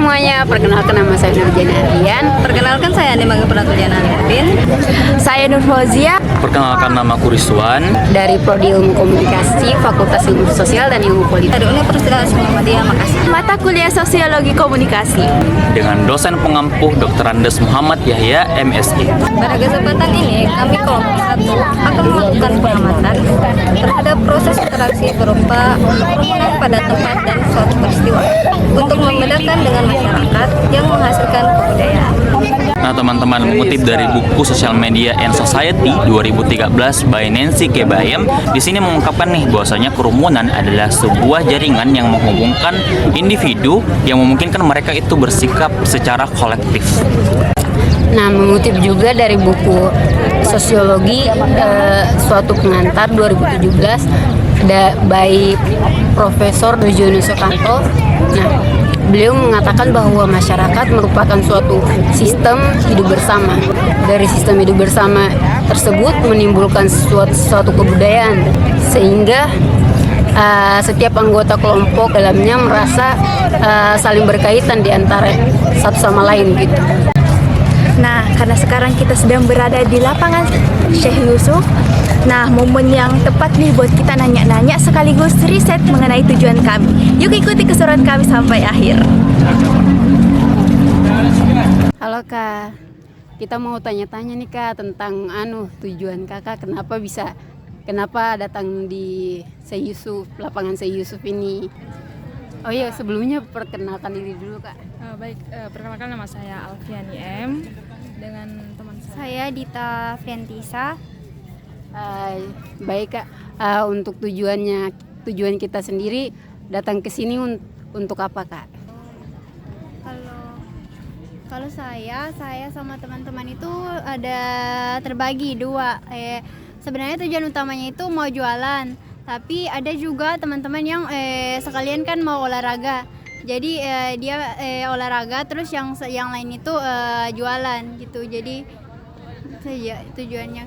semuanya, perkenalkan nama saya Nurjana Ardian. Perkenalkan saya Andi Mangga Pratujana Nurdin. Saya Nur Fauzia Perkenalkan nama Kuriswan dari Prodi Ilmu Komunikasi, Fakultas Ilmu Sosial dan Ilmu Politik Dari Universitas Muhammadiyah Makassar. Mata kuliah Sosiologi Komunikasi. dengan dosen pengampuh Dr. Andes Muhammad Yahya, MSI. Pada kesempatan ini kami kelompok 1 akan melakukan pengamatan terhadap proses interaksi berupa kerumunan pada tempat dan suatu peristiwa untuk membedakan dengan masyarakat yang menghasilkan kebudayaan. Nah teman-teman, mengutip dari buku Social Media and Society 2013 by Nancy K. Bayem, di sini mengungkapkan nih bahwasanya kerumunan adalah sebuah jaringan yang menghubungkan individu yang memungkinkan mereka itu bersikap secara kolektif. Nah, mengutip juga dari buku Sosiologi Suatu Pengantar 2017 by Profesor Dojono Soekarto. Nah, beliau mengatakan bahwa masyarakat merupakan suatu sistem hidup bersama. Dari sistem hidup bersama tersebut menimbulkan suatu kebudayaan, sehingga setiap anggota kelompok dalamnya merasa saling berkaitan di antara satu sama lain gitu. Nah, karena sekarang kita sedang berada di lapangan Syekh Yusuf. Nah, momen yang tepat nih buat kita nanya-nanya sekaligus riset mengenai tujuan kami. Yuk ikuti keseruan kami sampai akhir. Halo Kak, kita mau tanya-tanya nih Kak tentang tujuan Kakak kenapa datang di Syekh Yusuf, lapangan Syekh Yusuf ini. Oh iya, sebelumnya perkenalkan diri dulu Kak. Perkenalkan nama saya Alfiani M dengan teman Saya Dita Fiantisa. Baik Kak, untuk tujuan kita sendiri datang ke sini untuk apa Kak? Kalau saya sama teman-teman itu ada terbagi dua. Sebenarnya tujuan utamanya itu mau jualan, tapi ada juga teman-teman yang sekalian kan mau olahraga. Jadi dia olahraga, terus yang lain itu jualan gitu. Jadi tujuan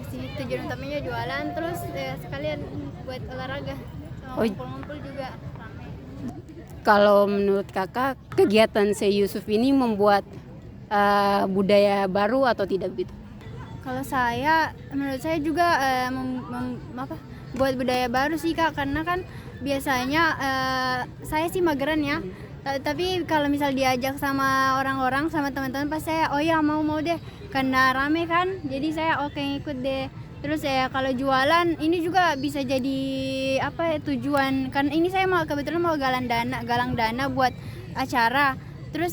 utamanya jualan, terus sekalian buat olahraga sama ngumpul-ngumpul juga ramai. Kalau menurut Kakak, kegiatan Syekh Yusuf ini membuat budaya baru atau tidak gitu? Kalau menurut saya juga buat budaya baru sih Kak, karena kan biasanya saya sih mageran ya. Tapi kalau misal diajak sama orang-orang, sama teman-teman, pas saya oh ya mau deh, karena rame kan, jadi saya oke ngikut deh. Terus kalau jualan ini juga bisa jadi tujuan, kan ini saya kebetulan mau galang dana buat acara. Terus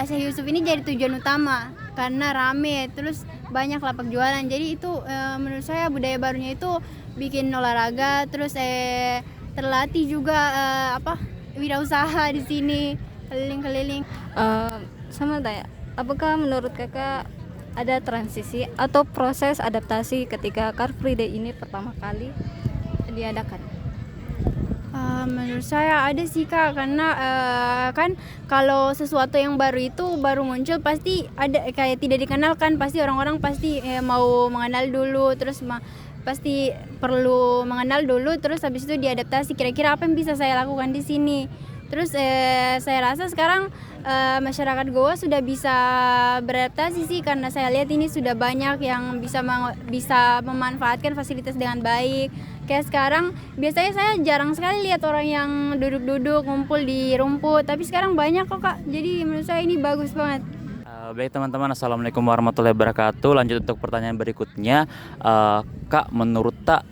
Syekh Yusuf ini jadi tujuan utama karena rame, terus banyak lapak jualan. Jadi itu menurut saya budaya barunya itu bikin olahraga, terus terlatih juga wirausaha di sini, keliling-keliling. Sama tanya, apakah menurut kakak ada transisi atau proses adaptasi ketika Car Free Day ini pertama kali diadakan? Menurut saya ada sih Kak, karena kan kalau sesuatu yang baru itu baru muncul pasti ada kayak tidak dikenalkan, pasti orang-orang pasti mau mengenal dulu, terus pasti perlu mengenal dulu, terus habis itu diadaptasi kira-kira apa yang bisa saya lakukan di sini. Terus saya rasa sekarang masyarakat Goa sudah bisa beradaptasi sih, karena saya lihat ini sudah banyak yang bisa memanfaatkan fasilitas dengan baik. Kayak sekarang biasanya saya jarang sekali lihat orang yang duduk-duduk ngumpul di rumput, tapi sekarang banyak kok Kak. Jadi menurut saya ini bagus banget. Baik teman-teman, Assalamualaikum warahmatullahi wabarakatuh. Lanjut untuk pertanyaan berikutnya, Kak, menurut Tak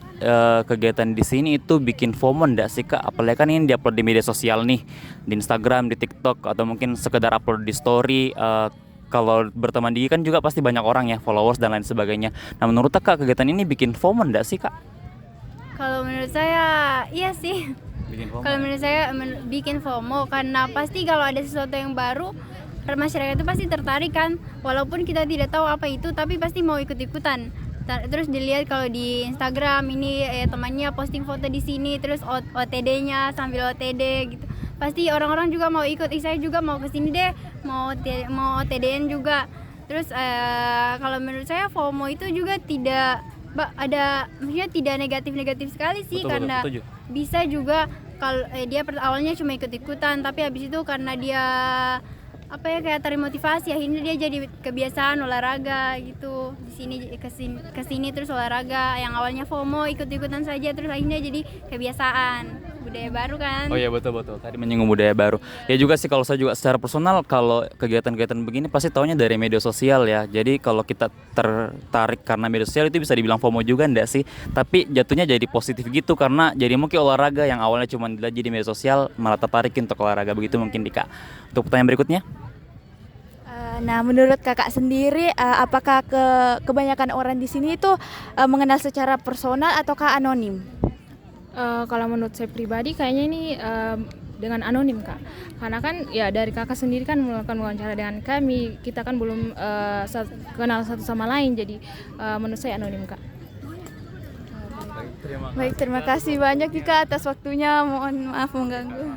kegiatan di sini itu bikin FOMO enggak sih Kak? Apalagi kan ini diupload di media sosial nih, di Instagram, di TikTok, atau mungkin sekedar upload di story. Kalau berteman di kan juga pasti banyak orang ya, followers dan lain sebagainya. Nah menurut Kak, kegiatan ini bikin FOMO enggak sih Kak? Kalau menurut saya iya sih. Kalau menurut saya bikin FOMO, karena pasti kalau ada sesuatu yang baru, masyarakat itu pasti tertarik kan, walaupun kita tidak tahu apa itu, tapi pasti mau ikut-ikutan. Terus dilihat kalau di Instagram ini temannya posting foto di sini, terus OTD-nya sambil OTD gitu, pasti orang-orang juga mau ikut. Saya juga mau kesini deh, mau OTD-an juga. Terus kalau menurut saya FOMO itu juga maksudnya tidak negatif sekali sih. Betul, karena bisa juga kalau dia awalnya cuma ikut-ikutan, tapi habis itu karena dia apa ya, kayak termotivasi, akhirnya dia jadi kebiasaan olahraga gitu. Di sini ke sini terus olahraga, yang awalnya FOMO ikut-ikutan saja terus akhirnya jadi kebiasaan. Budaya baru kan. Oh iya betul. Tadi menyinggung budaya baru. Ya juga sih kalau saya juga secara personal kalau kegiatan-kegiatan begini pasti taunya dari media sosial ya. Jadi kalau kita tertarik karena media sosial itu bisa dibilang FOMO juga enggak sih? Tapi jatuhnya jadi positif gitu karena jadi mungkin olahraga yang awalnya cuma dilihat di media sosial malah tertarik untuk olahraga begitu mungkin Dika. Untuk pertanyaan berikutnya. Nah, menurut kakak sendiri, apakah kebanyakan orang di sini itu mengenal secara personal ataukah anonim? Kalau menurut saya pribadi kayaknya ini dengan anonim Kak, karena kan ya dari kakak sendiri kan melakukan wawancara dengan kami, kita kan belum kenal satu sama lain, jadi menurut saya anonim Kak. Baik, terima kasih banyak Kak atas waktunya, mohon maaf mengganggu.